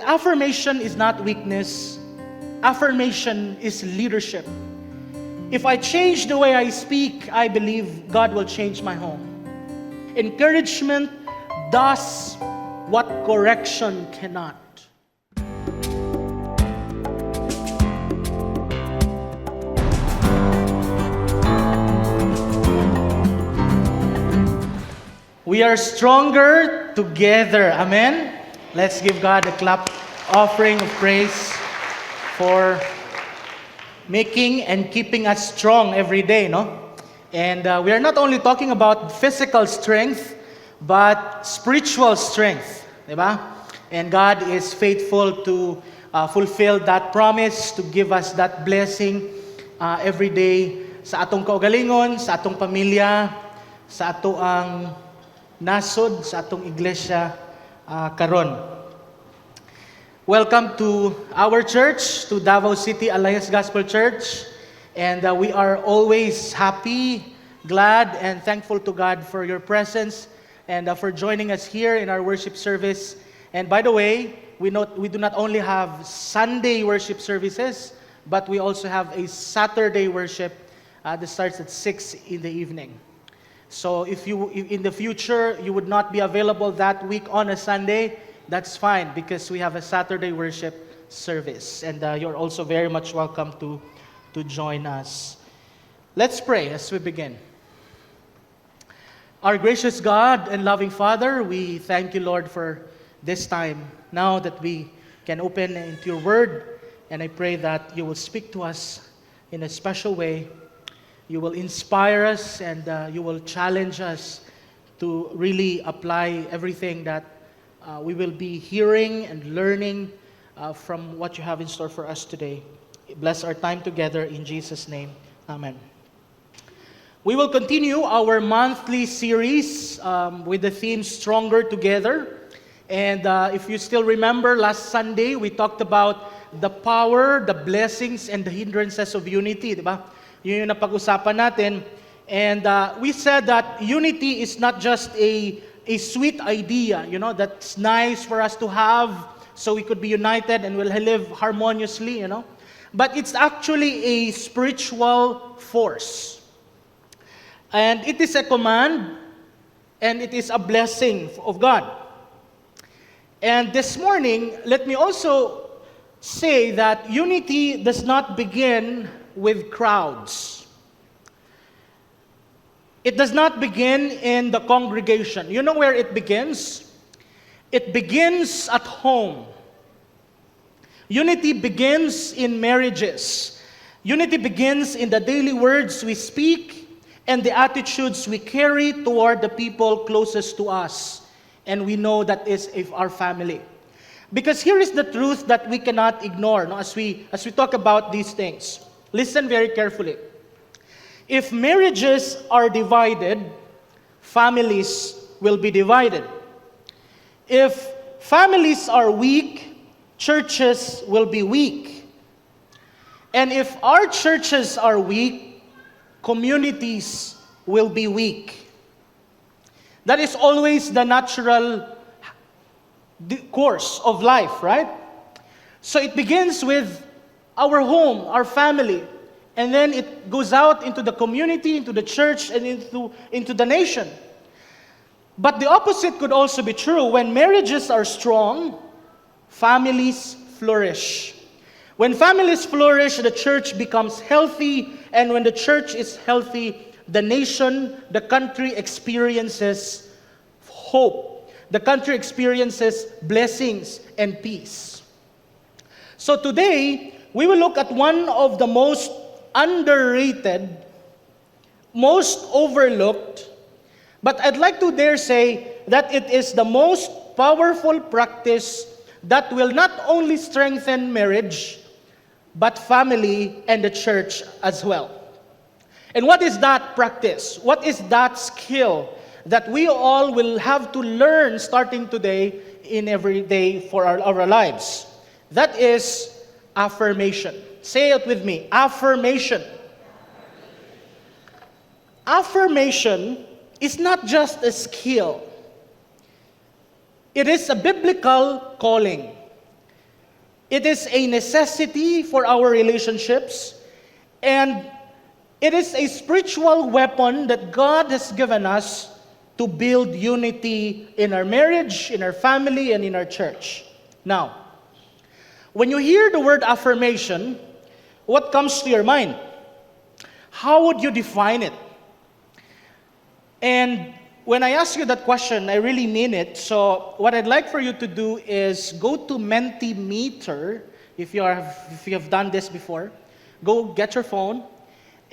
affirmation is not weakness. Affirmation is leadership. If I change the way I speak, I believe God will change my home. Encouragement does what correction cannot. We are stronger together. Amen? Let's give God a clap offering of praise for making and keeping us strong every day, no? And we are not only talking about physical strength, but spiritual strength, diba? And God is faithful to fulfill that promise, to give us that blessing every day sa atong kaugalingon, sa atong pamilya, sa ato ang nasod, sa atong iglesia karon. Welcome to our church, to Davao City Alliance Gospel Church. And we are always happy, glad, and thankful to God for your presence and for joining us here in our worship service. And by the way, we do not only have Sunday worship services, but we also have a Saturday worship that starts at 6 in the evening. So if in the future you would not be available that week on a Sunday, that's fine, because we have a Saturday worship service. And you're also very much welcome to join us. Let's pray as we begin. Our gracious God and loving Father, we thank you, Lord, for this time, now that we can open into your word. And I pray that you will speak to us in a special way. You will inspire us, and you will challenge us to really apply everything that we will be hearing and learning from what you have in store for us today. Bless our time together in Jesus' name. Amen. We will continue our monthly series with the theme Stronger Together. And if you still remember, last Sunday we talked about the power, the blessings, and the hindrances of unity, diba? Yun yung napag-usapan natin. And we said that unity is not just a sweet idea, that's nice for us to have so we could be united and we'll live harmoniously, But it's actually a spiritual force. And it is a command, and it is a blessing of God. And this morning, let me also say that unity does not begin with crowds. It does not begin in the congregation. You know where it begins? It begins at home. Unity begins in marriages. Unity begins in the daily words we speak and the attitudes we carry toward the people closest to us. And we know that is our family. Because here is the truth that we cannot ignore, as we talk about these things. Listen very carefully. If marriages are divided, families will be divided. If families are weak, churches will be weak. And if our churches are weak, communities will be weak. That is always the natural course of life, right? So it begins with our home, our family, and then it goes out into the community, into the church, and into the nation. But the opposite could also be true. When marriages are strong, families flourish. When families flourish, the church becomes healthy, and when the church is healthy, the nation, the country experiences hope. The country experiences blessings and peace. So today, we will look at one of the most underrated, most overlooked, but I'd like to dare say that it is the most powerful practice that will not only strengthen marriage, but family and the church as well. And what is that practice? What is that skill that we all will have to learn starting today in every day for our lives? That is affirmation. Say it with me, affirmation. Affirmation is not just a skill. It is a biblical calling. It is a necessity for our relationships, and it is a spiritual weapon that God has given us to build unity in our marriage, in our family, and in our church. Now, when you hear the word affirmation, what comes to your mind? How would you define it? And when I ask you that question, I really mean it. So what I'd like for you to do is go to Mentimeter, if you have done this before. Go get your phone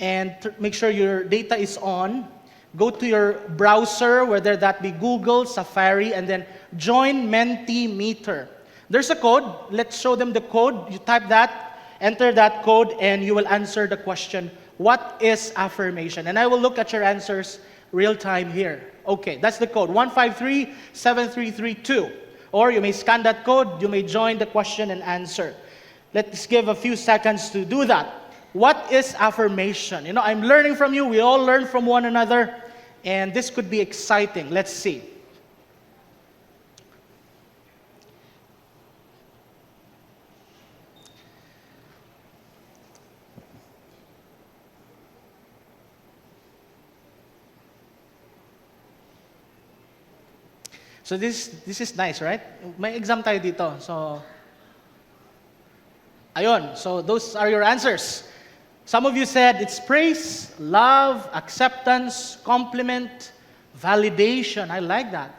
and make sure your data is on. Go to your browser, whether that be Google, Safari, and then join Mentimeter. There's a code. Let's show them the code. You type that, enter that code, and you will answer the question, what is affirmation? And I will look at your answers real time here. Okay, that's the code, 153-7332. Or you may scan that code, you may join the question and answer. Let's give a few seconds to do that. What is affirmation? You know, I'm learning from you. We all learn from one another. And this could be exciting. Let's see. So this is nice, right? May exam tayo dito. So, ayun. So those are your answers. Some of you said it's praise, love, acceptance, compliment, validation. I like that.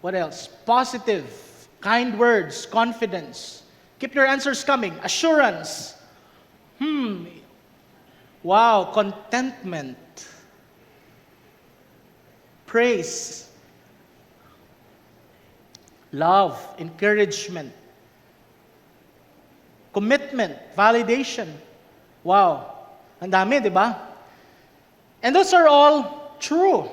What else? Positive, kind words, confidence. Keep your answers coming. Assurance. Wow, contentment. Praise. Love, encouragement, commitment, validation. Wow. Ang dami, di ba? And those are all true.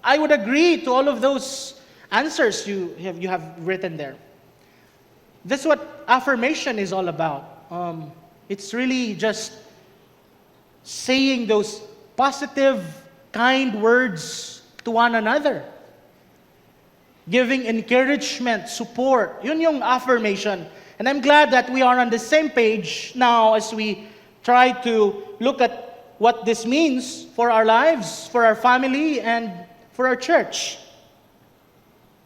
I would agree to all of those answers you have written there. That's what affirmation is all about. It's really just saying those positive, kind words to one another. Giving encouragement, support. Yun yung affirmation. And I'm glad that we are on the same page now as we try to look at what this means for our lives, for our family, and for our church.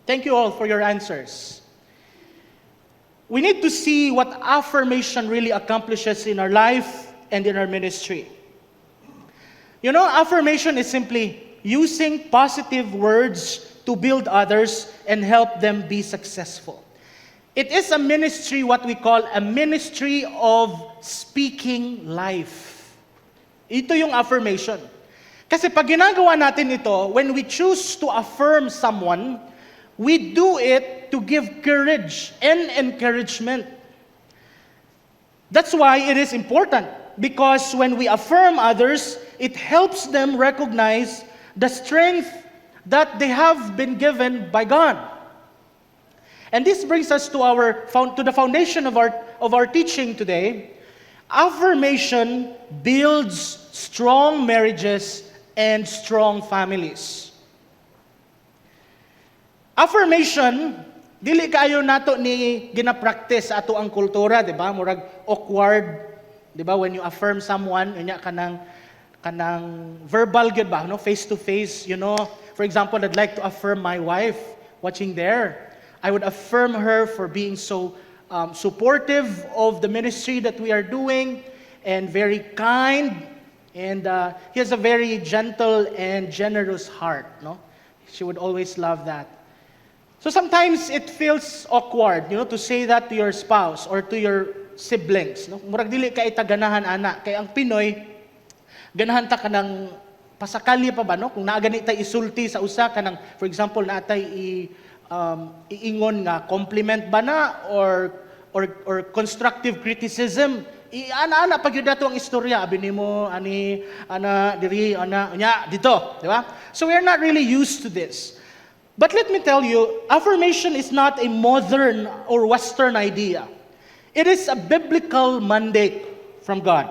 Thank you all for your answers. We need to see what affirmation really accomplishes in our life and in our ministry. You know, affirmation is simply using positive words to build others and help them be successful. It is a ministry, what we call a ministry of speaking life. Ito yung affirmation. Kasi pag ginagawa natin ito, when we choose to affirm someone, we do it to give courage and encouragement. That's why it is important, because when we affirm others, it helps them recognize the strength that they have been given by God. And this brings us to the foundation of our teaching today. Affirmation builds strong marriages and strong families. Affirmation, dili kayo nato ni gina-practice ato ang kultura, di ba? Murag awkward, di ba? When you affirm someone, unya kanang verbal gyud ba, no? Face to face, you know. For example, I'd like to affirm my wife watching there. I would affirm her for being so supportive of the ministry that we are doing and very kind. And he has a very gentle and generous heart. No, she would always love that. So sometimes it feels awkward, you know, to say that to your spouse or to your siblings. No, murag dili ka itaganahan ana. Kay ang Pinoy, ganahan ta ka ng pasakalya pa ba, no? Kung naagani tay isulti sa usa kanang, for example, naatay iingon nga compliment ba na or constructive criticism, ana pag yun dato ang istorya, abi nimo ani ana diri ana nya dito, di ba? So we are not really used to this. But let me tell you, affirmation is not a modern or Western idea. It is a biblical mandate from God.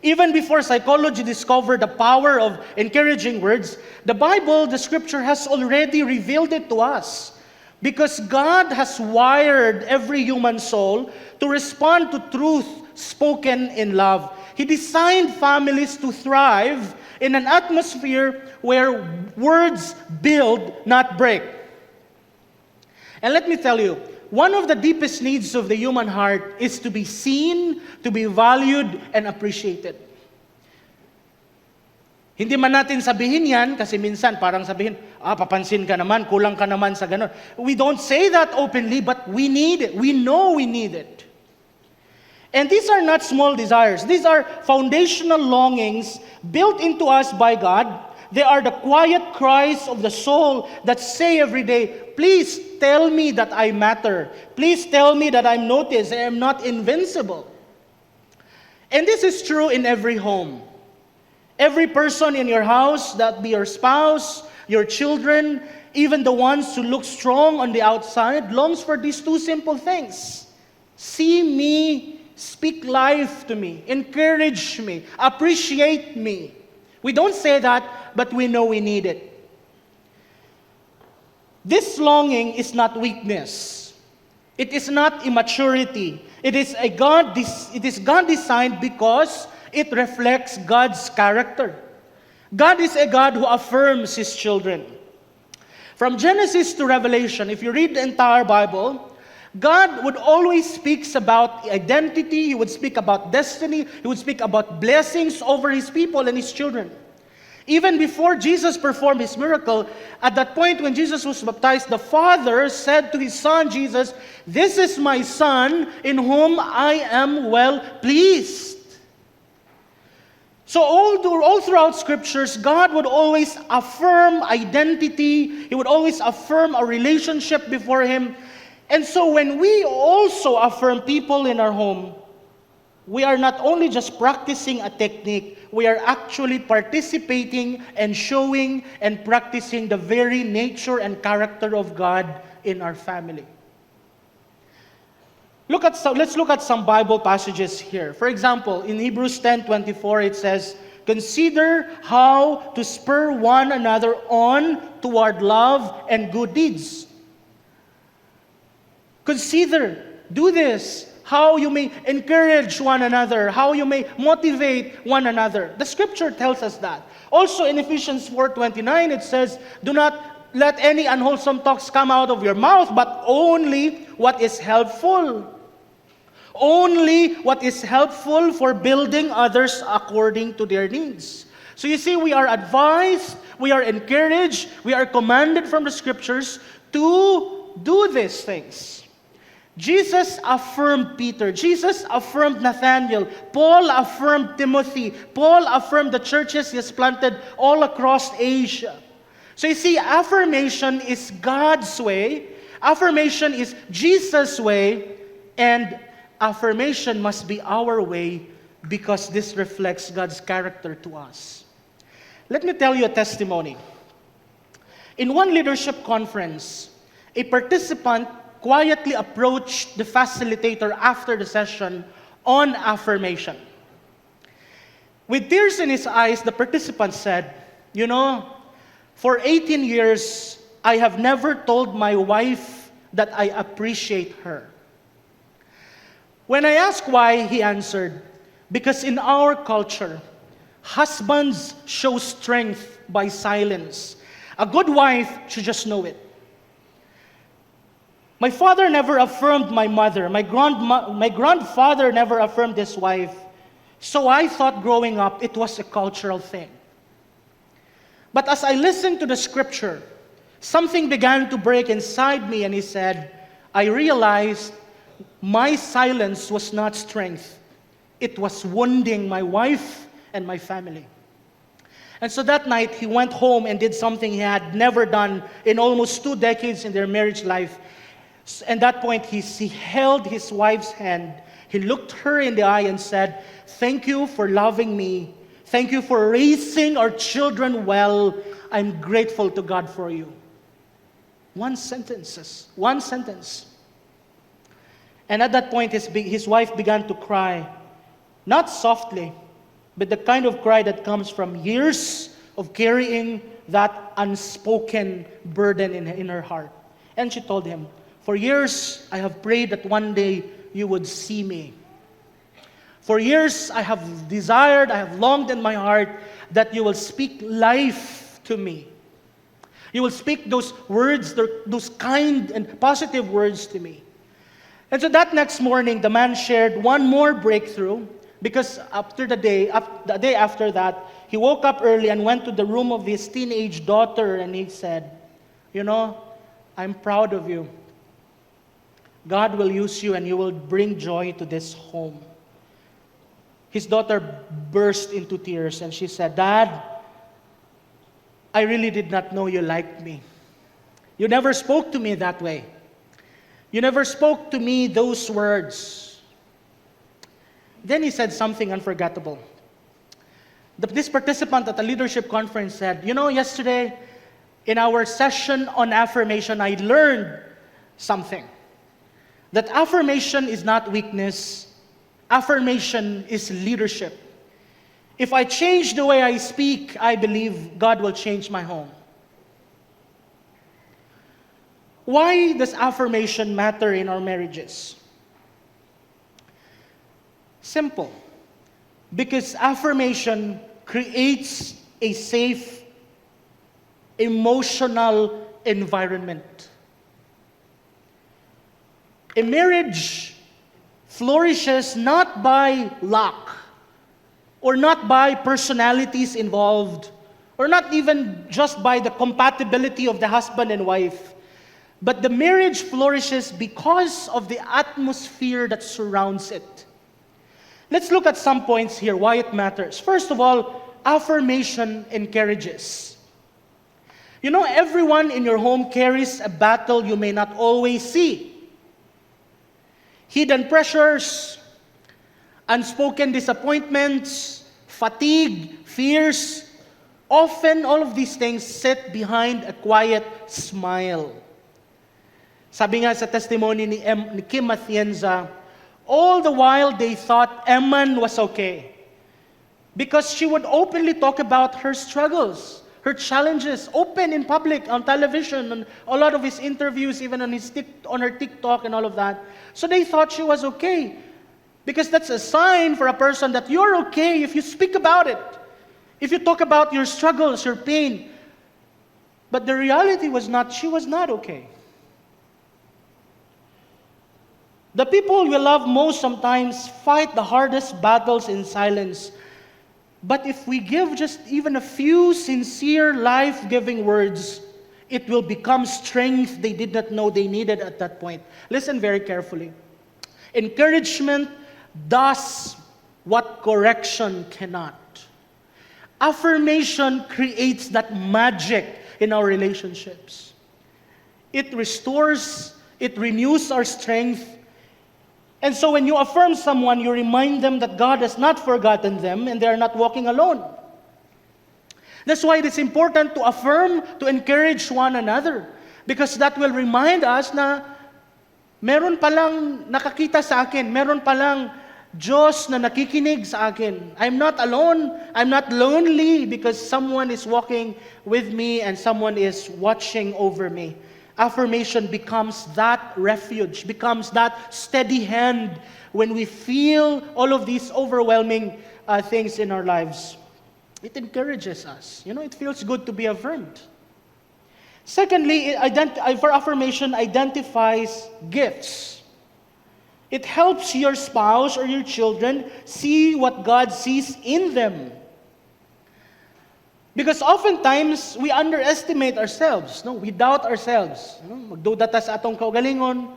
Even before psychology discovered the power of encouraging words, the Bible, the Scripture, has already revealed it to us. Because God has wired every human soul to respond to truth spoken in love. He designed families to thrive in an atmosphere where words build, not break. And let me tell you, one of the deepest needs of the human heart is to be seen, to be valued, and appreciated. Hindi man natin sabihin yan, kasi minsan parang sabihin, papansin ka naman, kulang ka naman sa ganon. We don't say that openly, but we need it. We know we need it. And these are not small desires. These are foundational longings built into us by God. They are the quiet cries of the soul that say every day, please tell me that I matter. Please tell me that I'm noticed. I am not invincible. And this is true in every home. Every person in your house, that be your spouse, your children, even the ones who look strong on the outside, longs for these two simple things. See me, speak life to me, encourage me, appreciate me. We don't say that, but we know we need it. This longing is not weakness. It is not immaturity. It is God designed because it reflects God's character. God is a God who affirms His children. From Genesis to Revelation, if you read the entire Bible, God would always speak about identity. He would speak about destiny. He would speak about blessings over His people and His children. Even before Jesus performed His miracle, at that point when Jesus was baptized, the Father said to His Son, Jesus, "This is my Son in whom I am well pleased." So all throughout Scriptures, God would always affirm identity. He would always affirm a relationship before Him. And so when we also affirm people in our home, we are not only just practicing a technique, we are actually participating and showing and practicing the very nature and character of God in our family. Let's look at some Bible passages here. For example, in Hebrews 10:24, it says, "Consider how to spur one another on toward love and good deeds." Consider, do this, how you may encourage one another, how you may motivate one another. The Scripture tells us that. Also in Ephesians 4:29, it says, "Do not let any unwholesome talks come out of your mouth, but only what is helpful." Only what is helpful for building others according to their needs. So you see, we are advised, we are encouraged, we are commanded from the Scriptures to do these things. Jesus affirmed Peter. Jesus affirmed Nathaniel. Paul affirmed Timothy. Paul affirmed the churches he has planted all across Asia. So you see, affirmation is God's way. Affirmation is Jesus' way. And affirmation must be our way because this reflects God's character to us. Let me tell you a testimony. In one leadership conference, a participant quietly approached the facilitator after the session on affirmation. With tears in his eyes, the participant said, "You know, for 18 years, I have never told my wife that I appreciate her." When I asked why, he answered, "Because in our culture, husbands show strength by silence. A good wife should just know it. My father never affirmed my mother. My grandfather never affirmed his wife. So I thought growing up it was a cultural thing. But as I listened to the Scripture, something began to break inside me," and he said, "I realized my silence was not strength. It was wounding my wife and my family." And so that night, he went home and did something he had never done in almost 2 decades in their marriage life. And at that point, he held his wife's hand. He looked her in the eye and said, "Thank you for loving me. Thank you for raising our children well. I'm grateful to God for you." One sentence. And at that point, his wife began to cry. Not softly, but the kind of cry that comes from years of carrying that unspoken burden in her heart. And she told him, "For years I have prayed that one day you would see me. For years I have desired, I have longed in my heart that you will speak life to me. You will speak those words, those kind and positive words to me." And so that next morning, the man shared one more breakthrough, because the day after that, he woke up early and went to the room of his teenage daughter, and he said, "You know, I'm proud of you. God will use you and you will bring joy to this home." His daughter burst into tears and she said, "Dad, I really did not know you liked me. You never spoke to me that way. You never spoke to me those words." Then he said something unforgettable. This participant at the leadership conference said, "You know, yesterday in our session on affirmation, I learned something. That affirmation is not weakness. Affirmation is leadership. If I change the way I speak, I believe God will change my home." Why does affirmation matter in our marriages? Simple. Because affirmation creates a safe, emotional environment. A marriage flourishes not by luck, or not by personalities involved, or not even just by the compatibility of the husband and wife, but the marriage flourishes because of the atmosphere that surrounds it. Let's look at some points here why it matters. First of all, affirmation encourages. You know, everyone in your home carries a battle you may not always see. Hidden pressures, unspoken disappointments, fatigue, fears. Often, all of these things sit behind a quiet smile. Sabi nga sa testimony ni Kim Matienza, all the while they thought Eman was okay. Because she would openly talk about her struggles, her challenges, open in public, on television, on a lot of his interviews, even on her TikTok and all of that. So they thought she was okay. Because that's a sign for a person that you're okay if you speak about it. If you talk about your struggles, your pain. But the reality was not, she was not okay. The people we love most sometimes fight the hardest battles in silence. But if we give just even a few sincere, life-giving words, it will become strength they did not know they needed at that point. Listen very carefully. Encouragement does what correction cannot. Affirmation creates that magic in our relationships. It restores, it renews our strength. And so when you affirm someone, you remind them that God has not forgotten them and they are not walking alone. That's why it is important to affirm, to encourage one another. Because that will remind us na meron palang nakakita sa akin, meron palang Diyos na nakikinig sa akin. I'm not alone, I'm not lonely because someone is walking with me and someone is watching over me. Affirmation becomes that refuge, becomes that steady hand when we feel all of these overwhelming things in our lives. It encourages us. You know, it feels good to be affirmed. Secondly, for affirmation, identifies gifts. It helps your spouse or your children see what God sees in them. Because oftentimes, we underestimate ourselves. No? We doubt ourselves. No? Magduda ta sa atong kaugalingon.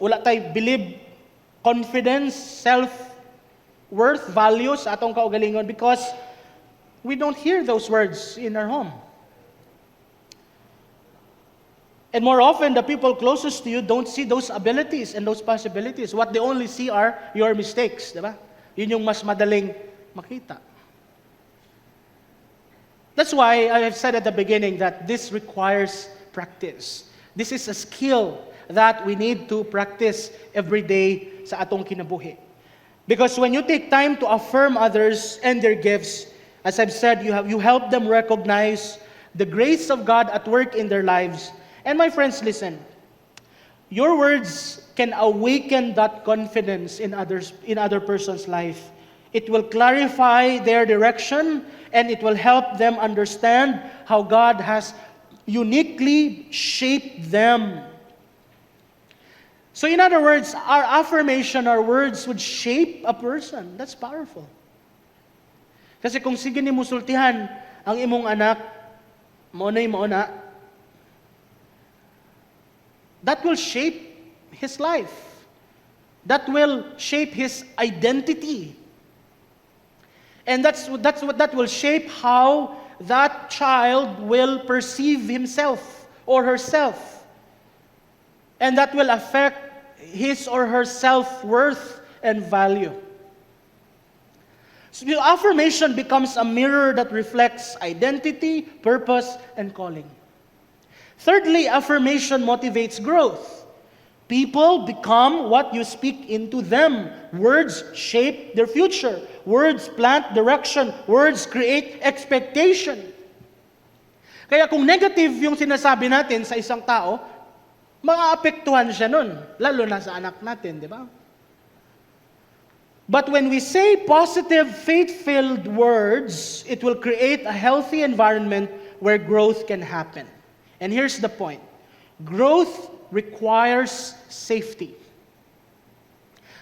Wala tayo believe, confidence, self-worth, values sa atong kaugalingon because we don't hear those words in our home. And more often, the people closest to you don't see those abilities and those possibilities. What they only see are your mistakes. Diba? Yun yung mas madaling makita. That's why I have said at the beginning that this requires practice. This is a skill that we need to practice every day sa atong kinabuhi. Because when you take time to affirm others and their gifts, as I've said, you help them recognize the grace of God at work in their lives, And my friends, listen. Your words can awaken that confidence in other person's life. It will clarify their direction, and it will help them understand how God has uniquely shaped them. So in other words, our affirmation, our words would shape a person. That's powerful. Kasi kung sige ni musultihan ang imong anak, maunay mauna, that will shape his life. That will shape his identity. And that will shape how that child will perceive himself or herself. And that will affect his or her self-worth and value. So the affirmation becomes a mirror that reflects identity, purpose, and calling. Thirdly, affirmation motivates growth. People become what you speak into them. Words shape their future. Words plant direction. Words create expectation. Kaya kung negative yung sinasabi natin sa isang tao, maaapektuhan siya nun, lalo na sa anak natin, di ba? But when we say positive, faith-filled words, it will create a healthy environment where growth can happen. And here's the point. Growth requires safety.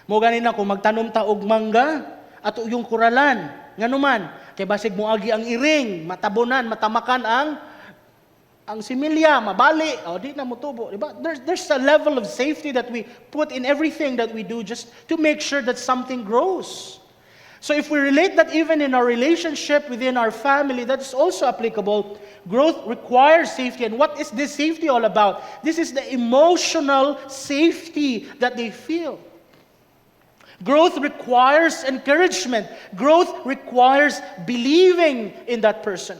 Mo ganina kung magtanom ta og mangga at yung kuralan, nganuman, kay basig mo agi ang iring, matabunan, matamakan ang similya, mabali, o di na mutubo, di ba? There's a level of safety that we put in everything that we do just to make sure that something grows. So if we relate that even in our relationship within our family, that's also applicable. Growth requires safety. And what is this safety all about? This is the emotional safety that they feel. Growth requires encouragement. Growth requires believing in that person.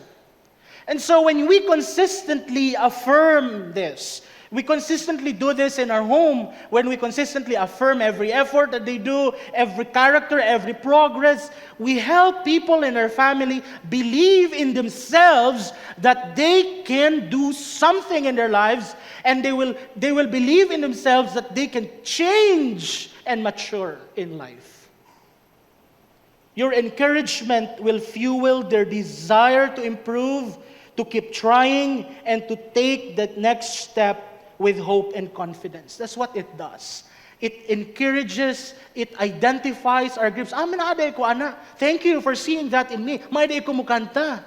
And so when we consistently affirm this, we consistently do this in our home, when we consistently affirm every effort that they do, every character, every progress, we help people in our family believe in themselves that they can do something in their lives, and they will believe in themselves that they can change and mature in life. Your encouragement will fuel their desire to improve, to keep trying, and to take that next step with hope and confidence. That's what it does. It encourages, it identifies our gifts. Aday ko, ana. Thank you for seeing that in me. Maiday ko mukanta.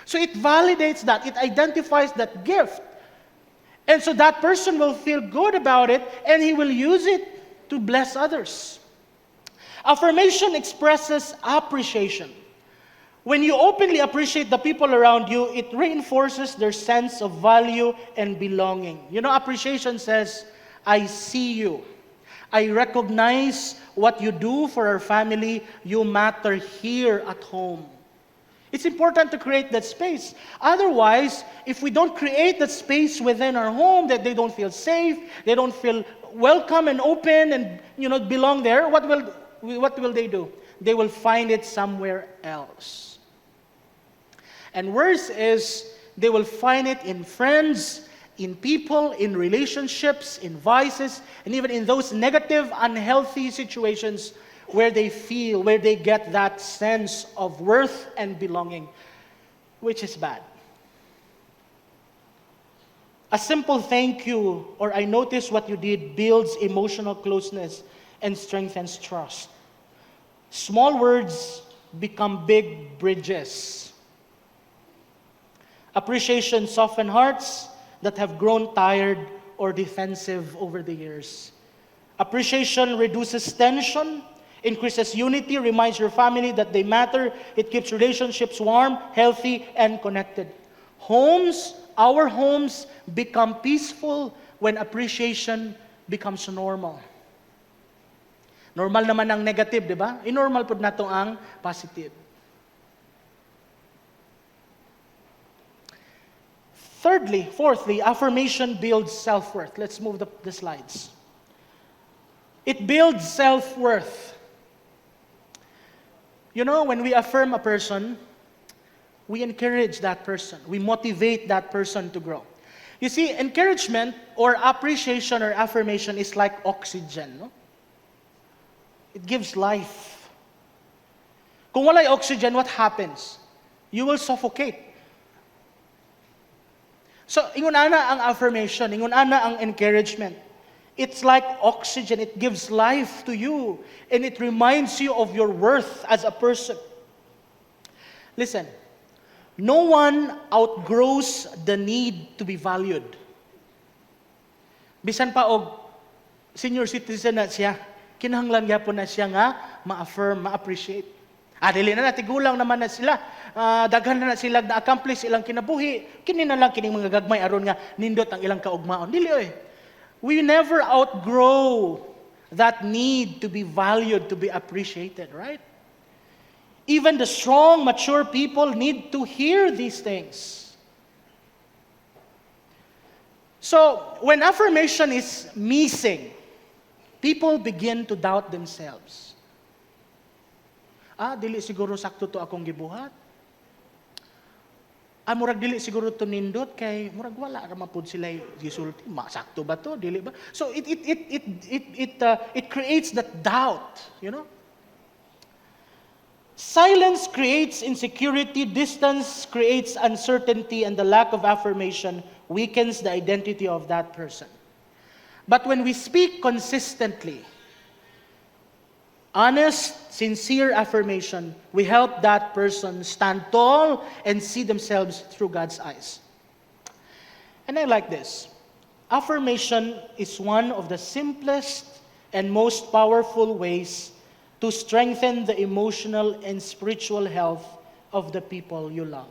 So it validates that. It identifies that gift. And so that person will feel good about it, and he will use it to bless others. Affirmation expresses appreciation. When you openly appreciate the people around you, it reinforces their sense of value and belonging. You know, appreciation says, I see you. I recognize what you do for our family. You matter here at home. It's important to create that space. Otherwise, if we don't create that space within our home, that they don't feel safe, they don't feel welcome and open and belong there, what will they do? They will find it somewhere else. And worse is, they will find it in friends, in people, in relationships, in vices, and even in those negative, unhealthy situations where they get that sense of worth and belonging, which is bad. A simple thank you or I notice what you did builds emotional closeness and strengthens trust. Small words become big bridges. Appreciation softens hearts that have grown tired or defensive over the years. Appreciation reduces tension, increases unity, reminds your family that they matter. It keeps relationships warm, healthy, and connected. Our homes become peaceful when appreciation becomes normal. Normal naman ang negative, di ba? I-normal po nato ang positive. Fourthly, affirmation builds self-worth. Let's move the slides. It builds self-worth. You know, when we affirm a person, we encourage that person. We motivate that person to grow. You see, encouragement or appreciation or affirmation is like oxygen, no? It gives life. Kung wala'y oxygen, what happens? You will suffocate. So, ingon ana ang affirmation, ingon ana ang encouragement. It's like oxygen. It gives life to you. And it reminds you of your worth as a person. Listen, no one outgrows the need to be valued. Bisan pa og senior citizen na siya, kinahanglan gyapon na siya nga ma-affirm, ma-appreciate. Dili na tigulang naman na sila. Daghan na sila na-accomplish ilang kinabuhi. Kini na lang kining mga gagmay aron nga nindot ang ilang kaugmaon. Dili oy. We never outgrow that need to be valued, to be appreciated, right? Even the strong, mature people need to hear these things. So, when affirmation is missing, people begin to doubt themselves. Dili siguro sakto to akong gibuhat. Murag dili siguro to nindot kay murag wala ra mapud sila gisulti. Sakto ba to? Dili ba? So it creates that doubt, you know? Silence creates insecurity, distance creates uncertainty, and the lack of affirmation weakens the identity of that person. But when we speak consistently, honest, sincere affirmation, we help that person stand tall and see themselves through God's eyes. And I like this. Affirmation is one of the simplest and most powerful ways to strengthen the emotional and spiritual health of the people you love.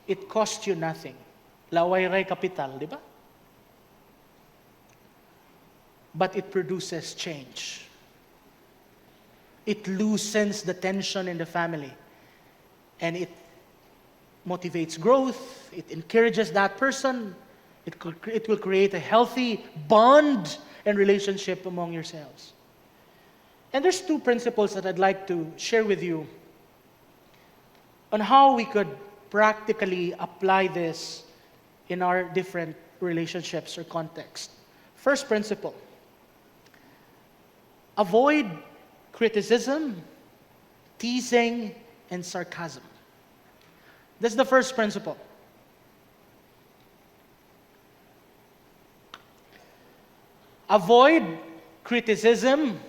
It costs you nothing. Laway ray kapital, di ba? But it produces change. It loosens the tension in the family. And it motivates growth. It encourages that person. It will create a healthy bond and relationship among yourselves. And there's two principles that I'd like to share with you on how we could practically apply this in our different relationships or contexts. First principle. Avoid criticism, teasing, and sarcasm. That's the first principle. Avoid criticism,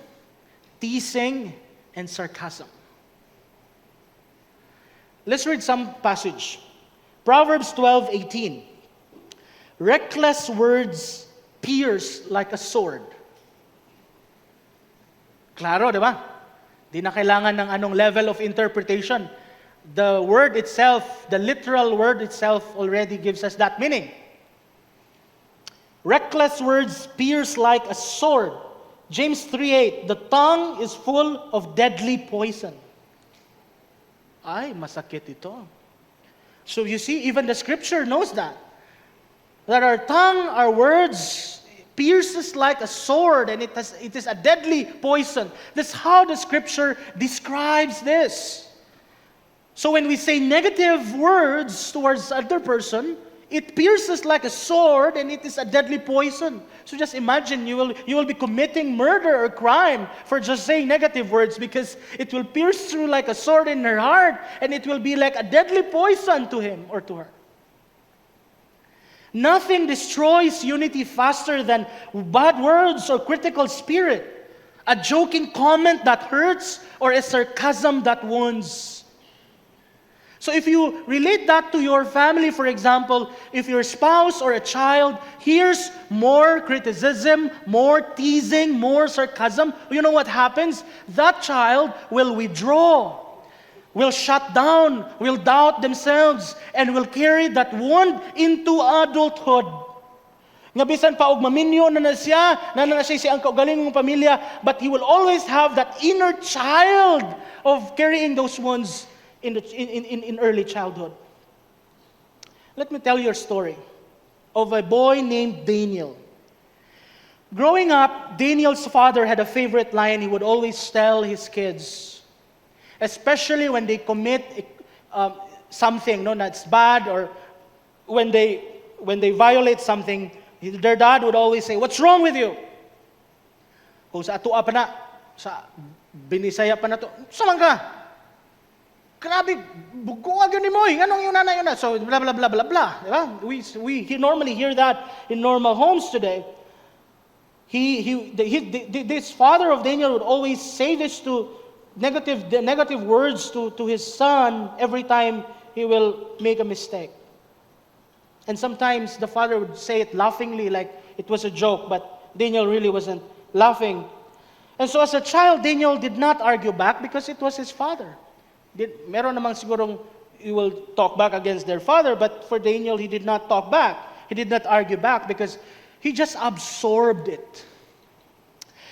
teasing, and sarcasm. Let's read some passage. Proverbs 12:18. Reckless words pierce like a sword. Klaro, di ba? Di na kailangan ng anong level of interpretation. The word itself, the literal word itself already gives us that meaning. Reckless words pierce like a sword. James 3:8, the tongue is full of deadly poison. Ay, masakit ito. So you see, even the scripture knows that. That our tongue, our words, pierces like a sword, and it is a deadly poison. That's how the scripture describes this. So when we say negative words towards other person, it pierces like a sword, and it is a deadly poison. So just imagine you will be committing murder or crime for just saying negative words, because it will pierce through like a sword in her heart, and it will be like a deadly poison to him or to her. Nothing destroys unity faster than bad words or critical spirit, a joking comment that hurts, or a sarcasm that wounds. So if you relate that to your family, for example, if your spouse or a child hears more criticism, more teasing, more sarcasm, you know what happens? That child will withdraw, will shut down, will doubt themselves, and will carry that wound into adulthood. Nga bisan pa og maminyo na siya ang kaugaling ng pamilya, but he will always have that inner child of carrying those wounds in early childhood. Let me tell you a story of a boy named Daniel. Growing up, Daniel's father had a favorite line he would always tell his kids, especially when they commit something that's bad or when they violate something, their dad would always say, "What's wrong with you?" Kung sa atua pa na, sa Binisaya pa na to, "Saman ka? Grabe, buguag yun ni mo, anong yun na yun na?" So, blah, blah, blah, blah, blah. Diba? We normally hear that in normal homes today. This father of Daniel would always say this to negative words to his son every time he will make a mistake. And sometimes the father would say it laughingly, like it was a joke, but Daniel really wasn't laughing. And so as a child, Daniel did not argue back because it was his father. Meron namang sigurong he will talk back against their father, but for Daniel, he did not talk back. He did not argue back because he just absorbed it.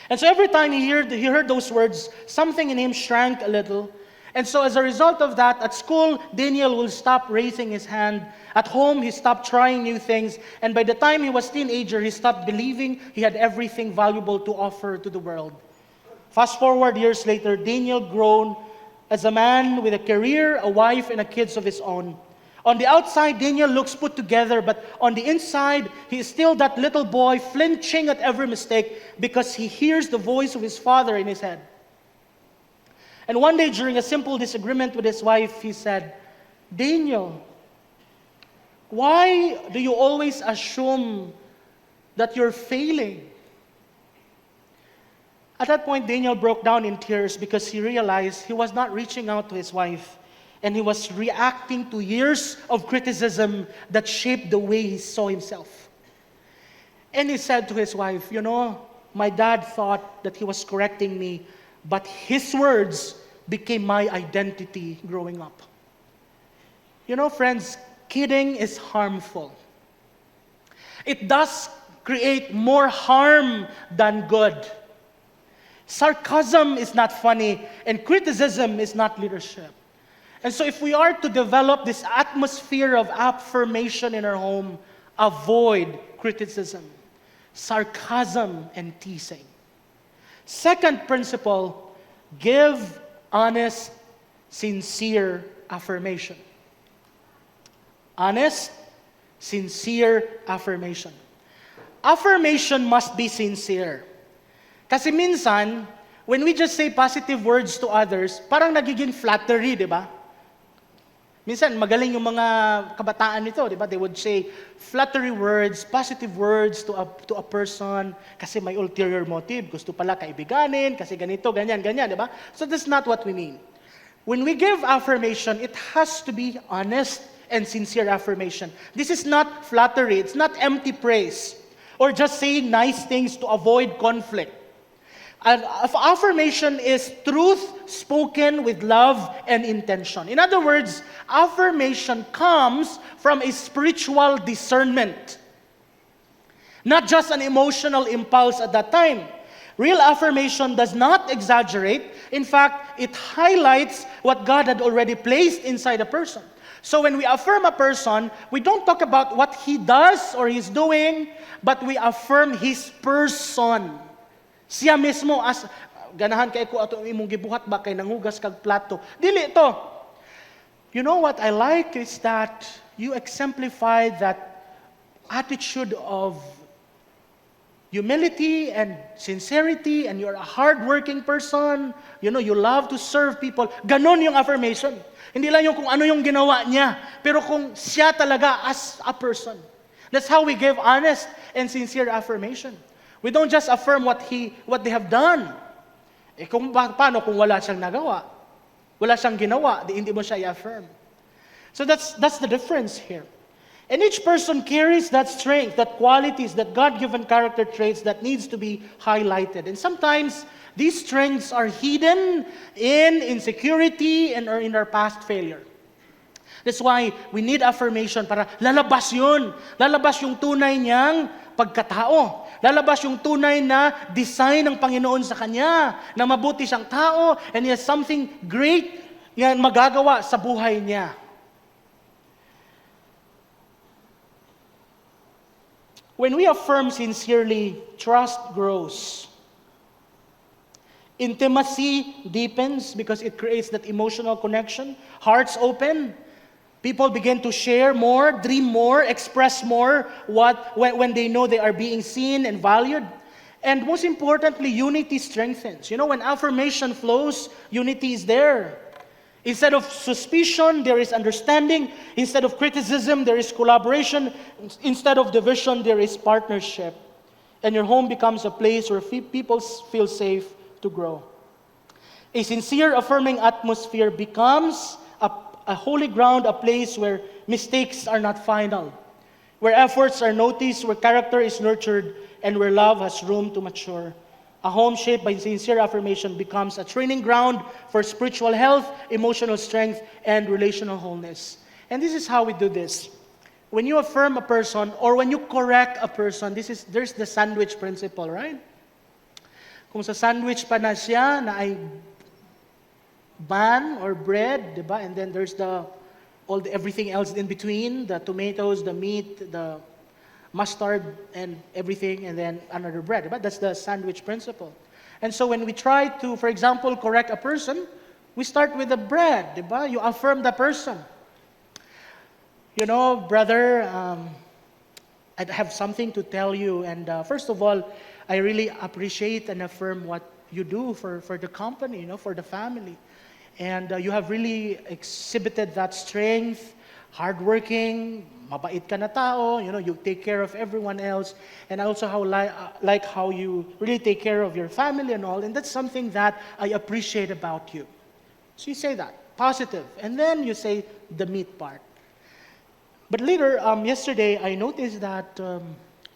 And so every time he heard those words, something in him shrank a little. And so as a result of that, at school, Daniel will stop raising his hand. At home, he stopped trying new things. And by the time he was a teenager, he stopped believing he had everything valuable to offer to the world. Fast forward years later, Daniel grown as a man with a career, a wife, and kids of his own. On the outside, Daniel looks put together, but on the inside, he is still that little boy flinching at every mistake because he hears the voice of his father in his head. And one day, during a simple disagreement with his wife, he said, "Daniel, why do you always assume that you're failing?" At that point, Daniel broke down in tears because he realized he was not reaching out to his wife, and he was reacting to years of criticism that shaped the way he saw himself. And he said to his wife, "My dad thought that he was correcting me, but his words became my identity growing up." Friends, kidding is harmful. It does create more harm than good. Sarcasm is not funny, and criticism is not leadership. And so if we are to develop this atmosphere of affirmation in our home, avoid criticism, sarcasm, and teasing. Second principle, give honest, sincere affirmation. Honest, sincere affirmation. Affirmation must be sincere. Kasi minsan, when we just say positive words to others, parang nagiging flattery, di ba? Minsan, magaling yung mga kabataan nito, di ba? They would say flattery words, positive words to a person kasi may ulterior motive. Gusto pala kaibiganin, kasi ganito, ganyan, di ba? So that's not what we mean. When we give affirmation, it has to be honest and sincere affirmation. This is not flattery. It's not empty praise or just saying nice things to avoid conflict. And affirmation is truth spoken with love and intention. In other words, affirmation comes from a spiritual discernment, not just an emotional impulse at that time. Real affirmation does not exaggerate. In fact, it highlights what God had already placed inside a person. So when we affirm a person, we don't talk about what he does or he's doing, but we affirm his person. Siya mismo, as ganahan kay ko ato imong gibuhat ba kay nangugas kag plato. Dili ito. You know what I like is that you exemplify that attitude of humility and sincerity, and you're a hardworking person. You love to serve people. Ganon yung affirmation. Hindi lang yung kung ano yung ginawa niya, pero kung siya talaga as a person. That's how we give honest and sincere affirmation. We don't just affirm what they have done. Paano kung wala siyang nagawa? Wala siyang ginawa, hindi mo siya i-affirm. So that's the difference here. And each person carries that strength, that qualities, that God-given character traits that needs to be highlighted. And sometimes these strengths are hidden in insecurity or in our past failure. That's why we need affirmation para lalabas yun. Lalabas yung tunay niyang pagkatao. Lalabas yung tunay na design ng Panginoon sa kanya, na mabuti siyang tao, and he has something great na magagawa sa buhay niya. When we affirm sincerely, trust grows. Intimacy deepens because it creates that emotional connection. Hearts open. People begin to share more, dream more, express more when they know they are being seen and valued. And most importantly, unity strengthens. When affirmation flows, unity is there. Instead of suspicion, there is understanding. Instead of criticism, there is collaboration. Instead of division, there is partnership. And your home becomes a place where people feel safe to grow. A sincere, affirming atmosphere becomes a holy ground, a place where mistakes are not final, where efforts are noticed, where character is nurtured, and where love has room to mature. A home shaped by sincere affirmation becomes a training ground for spiritual health, emotional strength, and relational wholeness. And this is how we do this. When you affirm a person or when you correct a person, there's the sandwich principle, right? Kung sa sandwich pa na siya, na ay bun or bread, diba? And then there's everything else in between, the tomatoes, the meat, the mustard, and everything, and then another bread, diba? That's the sandwich principle. And so when we try to, for example, correct a person, we start with the bread, diba? You affirm the person. Brother, I have something to tell you, and first of all, I really appreciate and affirm what you do for the company, for the family. And you have really exhibited that strength, hardworking, mabait ka na tao, you take care of everyone else. And I also like how you really take care of your family and all. And that's something that I appreciate about you. So you say that, positive. And then you say the meat part. But later, yesterday, I noticed that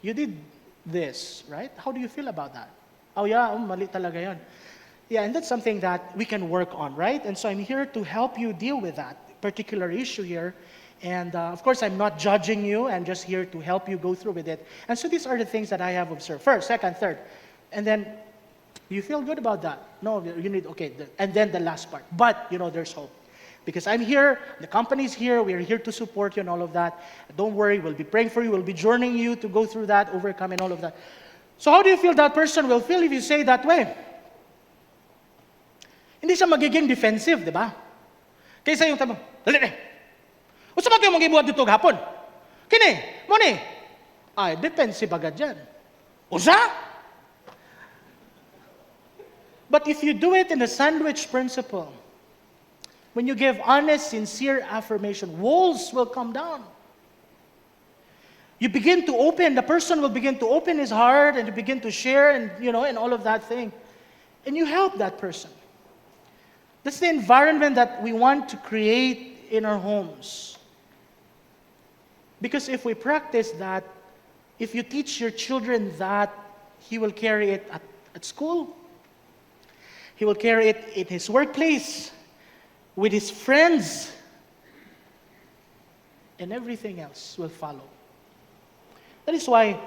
you did this, right? How do you feel about that? Oh yeah, mali talaga yun. Yeah, and that's something that we can work on, right? And so I'm here to help you deal with that particular issue here. And of course, I'm not judging you. I'm just here to help you go through with it. And so these are the things that I have observed. First, second, third. And then, you feel good about that? No, you need, okay. And then the last part. But, there's hope. Because I'm here, the company's here, we're here to support you and all of that. Don't worry, we'll be praying for you, we'll be journeying you to go through that, overcome and all of that. So how do you feel that person will feel if you say that way? Hindi siya magiging defensive, di ba? Kaysa yung tama, dali na. O sa mga mag-ibuhat dito gapon? Kini, mo ni. Ay, defensive agad yan. Usa? But if you do it in the sandwich principle, when you give honest, sincere affirmation, walls will come down. You begin to open, the person will begin to open his heart and to begin to share and, and all of that thing. And you help that person. That's the environment that we want to create in our homes. Because if we practice that, if you teach your children that, he will carry it at school. He will carry it in his workplace, with his friends, and everything else will follow. That is why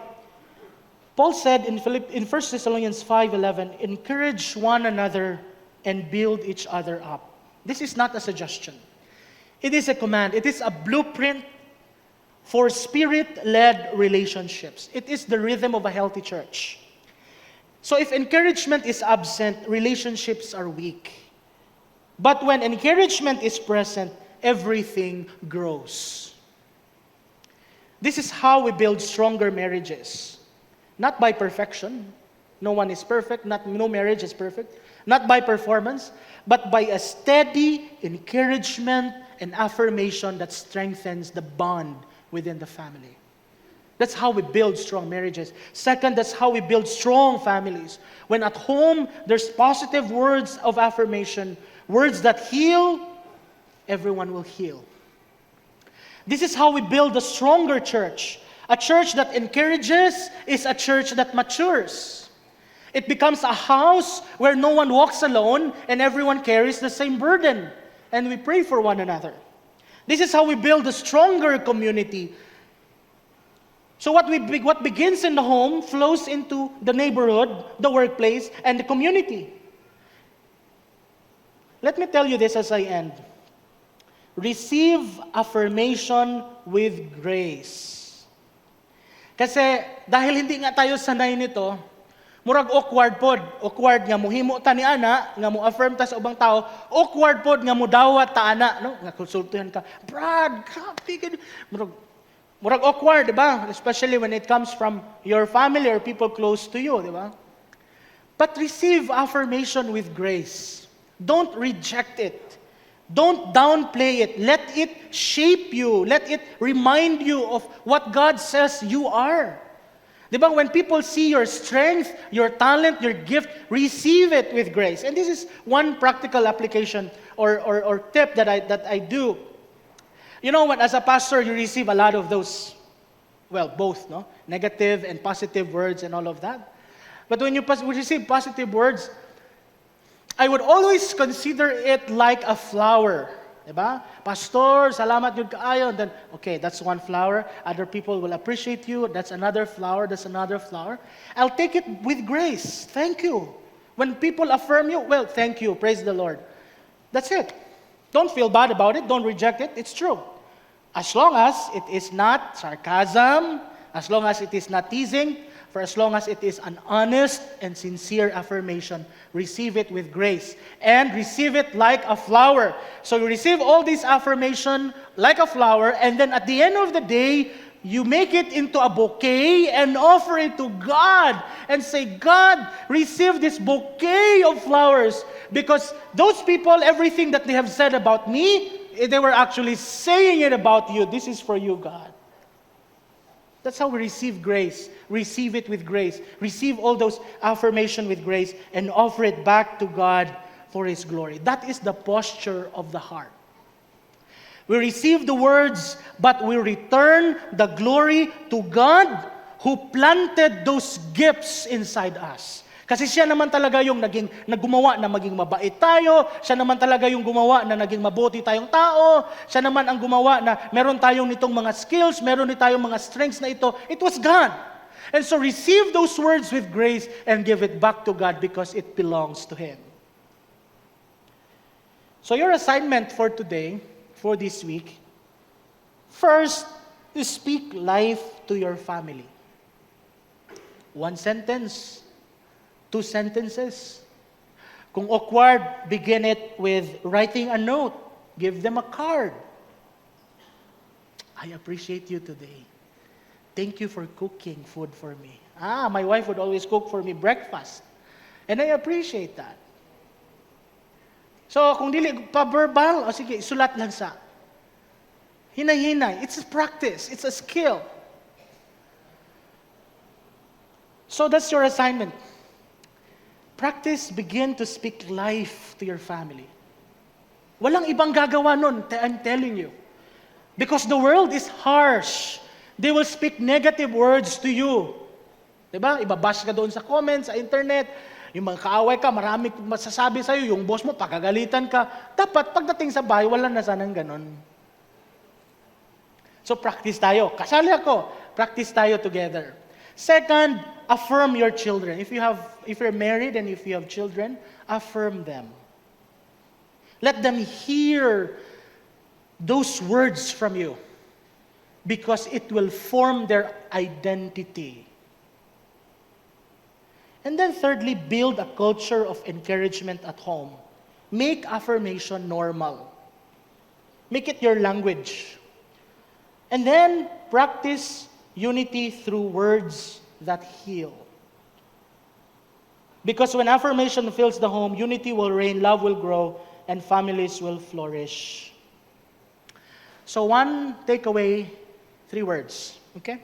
Paul said in 1 Thessalonians 5:11, encourage one another and build each other up. This is not a suggestion. It is a command. It is a blueprint for spirit-led relationships. It is the rhythm of a healthy church. So if encouragement is absent, relationships are weak. But when encouragement is present, everything grows. This is how we build stronger marriages. Not by perfection. No one is perfect. No marriage is perfect. Not by performance, but by a steady encouragement and affirmation that strengthens the bond within the family. That's how we build strong marriages. Second, that's how we build strong families. When at home, there's positive words of affirmation, words that heal, everyone will heal. This is how we build a stronger church. A church that encourages is a church that matures. It becomes a house where no one walks alone and everyone carries the same burden. And we pray for one another. This is how we build a stronger community. So what begins in the home flows into the neighborhood, the workplace, and the community. Let me tell you this as I end. Receive affirmation with grace. Kasi dahil hindi nga tayo sanay nito, Murag awkward pod. Awkward nga muhimo ta ni ana, nga mo affirm ta sa ubang tao. Awkward pod nga mo dawat ta ana, no? Nga konsultuhan ka. Brad, grabe. Murag awkward, di ba? Especially when it comes from your family or people close to you, di ba? But receive affirmation with grace. Don't reject it. Don't downplay it. Let it shape you. Let it remind you of what God says you are. Diba? When people see your strength, your talent, your gift, receive it with grace. And this is one practical application or tip that I do. You know, when as a pastor, you receive a lot of those, well, both, no? Negative and positive words and all of that. But when you receive positive words, I would always consider it like a flower. Diba? Pastor, salamat yun kaayo. And then, okay, that's one flower. Other people will appreciate you. That's another flower. That's another flower. I'll take it with grace. Thank you. When people affirm you, well, thank you. Praise the Lord. That's it. Don't feel bad about it. Don't reject it. It's true. As long as it is not sarcasm, as long as it is not teasing, for as long as it is an honest and sincere affirmation, receive it with grace and receive it like a flower. So you receive all this affirmation like a flower, and then at the end of the day, you make it into a bouquet and offer it to God and say, God, receive this bouquet of flowers, because those people, everything that they have said about me, they were actually saying it about you. This is for you, God. That's how we receive grace. Receive it with grace. Receive all those affirmation with grace and offer it back to God for His glory. That is the posture of the heart. We receive the words, but we return the glory to God who planted those gifts inside us. Kasi siya naman talaga yung naggumawa na maging mabait tayo. Siya naman talaga yung gumawa na naging mabuti tayong tao. Siya naman ang gumawa na meron tayong nitong mga skills, meron tayong mga strengths na ito. It was God. And so receive those words with grace and give it back to God because it belongs to Him. So your assignment for today, for this week, first, is speak life to your family. One sentence. 2 sentences. Kung awkward, begin it with writing a note. Give them a card. I appreciate you today. Thank you for cooking food for me. My wife would always cook for me breakfast. And I appreciate that. So, kung dili pa-verbal, sige, sulat lang sa. Hinay-hinay. It's a practice. It's a skill. So, that's your assignment. Practice, begin to speak life to your family. Walang ibang gagawa nun, I'm telling you. Because the world is harsh. They will speak negative words to you. Diba? Ibabash ka doon sa comments, sa internet. Yung mga kaaway ka, marami masasabi sa'yo. Yung boss mo, pagkagalitan ka. Dapat, pagdating sa bahay, wala na sanang ganon. So, practice tayo. Kasali ako. Practice tayo together. Second, affirm your children. If you're married and if you have children, affirm them. Let them hear those words from you because it will form their identity. And then thirdly, build a culture of encouragement at home. Make affirmation normal. Make it your language. And then practice unity through words that heal. Because when affirmation fills the home, unity will reign, love will grow, and families will flourish. So one takeaway, 3 words. Okay?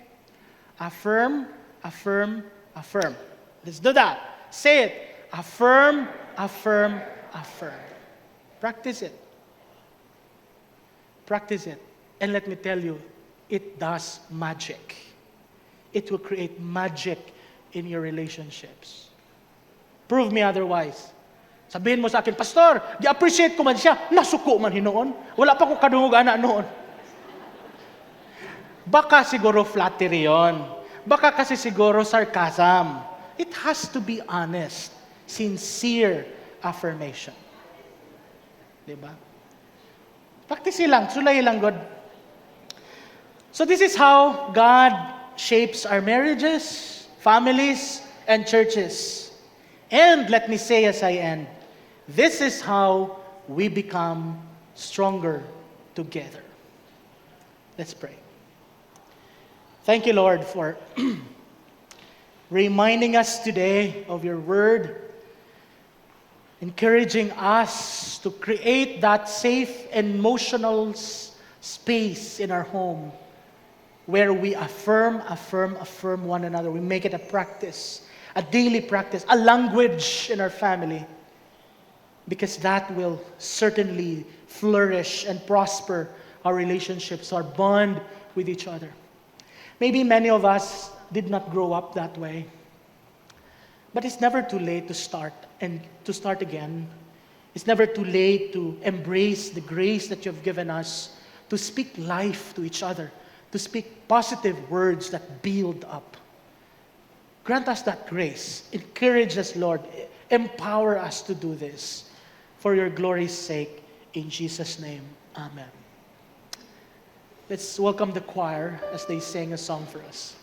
Affirm, affirm, affirm. Let's do that. Say it. Affirm, affirm, affirm. Practice it. Practice it. And let me tell you, it does magic. It will create magic in your relationships. Prove me otherwise. Sabihin mo sa akin, Pastor, di-appreciate ko man siya. Nasuko man hinoon. Wala pa ko kadungog ana noon. Baka siguro flattery yon. Baka kasi siguro sarcasm. It has to be honest, sincere affirmation. Diba? Practice lang, sulay lang, God. So this is how God shapes our marriages, families, and churches. And let me say as I end, this is how we become stronger together. Let's pray. Thank you, Lord, for reminding us today of your word, encouraging us to create that safe emotional space in our home where we affirm one another. We make it a practice, a daily practice, a language in our family, because that will certainly flourish and prosper our relationships, our bond with each other. Maybe many of us did not grow up that way, but it's never too late to start and to start again. It's never too late to embrace the grace that you've given us to speak life to each other, to speak positive words that build up. Grant us that grace. Encourage us, Lord. Empower us to do this for your glory's sake. In Jesus' name, amen. Let's welcome the choir as they sing a song for us.